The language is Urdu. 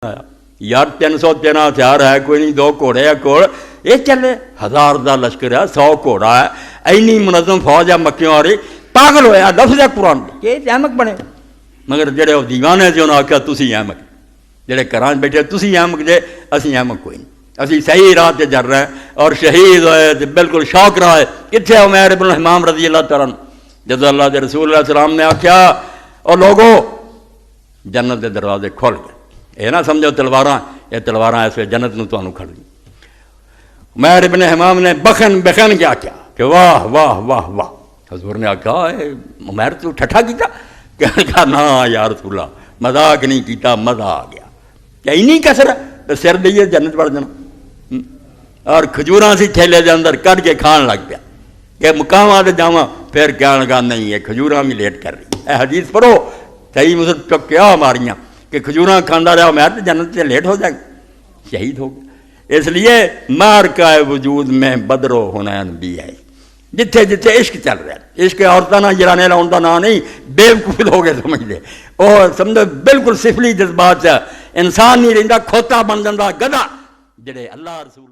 یار 313 ہتھیار ہے کوئی نہیں، 2 گھوڑے ہے کول، یہ چلے 1000 دا لشکر ہے، 100 گھوڑا ہے، اینی منظم فوج ہے مکیوں آ رہی، پاگل ہویا لفظ ہے قرآن کہ احمق بنے. مگر جڑے وہ دیوانے سے انہوں نے آخیا تسی احمق، جڑے گھراں بیٹھے تسی احمق جے، اسی احمق کوئی نہیں، اسی صحیح راہ تے جر رہے ہیں. اور شہید ہوئے تے بالکل شوق رہا ہے. کتنے عمیر بن حمام رضی اللہ تعالیٰ عنہ جب اللہ کے رسول علیہ السلام نے آخیا اور لوگوں جنت کے دروازے کھول گئے، یہ نہ سمجھو تلواراں، یہ تلواراں ایسے جنت نو تانوں کھڑ گئی. عمیر بن حمام نے بخن کیا کہ واہ واہ واہ واہ. حضور نے آخیا عمیر تو ٹھٹھا کیتا؟ کہنے کہا نا یا رسول اللہ مذاق نہیں کیتا، مزہ آ گیا. کیا اینی کسر ہے سر دئیے جنت پڑ جانا. اور کھجوراں سی تھیلے دے اندر کٹ کے کھان لگ پیا کہ مقامات جاواں، پھر کہنے لگا نہیں یہ کھجوراں بھی لیٹ کر رہی. اے حدیث پڑھو صحیح مسلم چک کیا ماریاں کہ کھجوراں کھانا رہا عمیر تو جنت سے لیٹ ہو جائے گا، شہید ہو گیا. اس لیے مار کا وجود میں بدر و حنین بھی ہے. جتھے جتھے عشق چل رہا ہے، عشق عورتوں نہ جرانے لاؤن کا نام نہیں، بے وقوف لوگ سمجھ لے، اور سمجھو بالکل سفلی جذبات انسان نہیں رہتا، کھوتا بن جاتا گدھا. جڑے اللہ رسول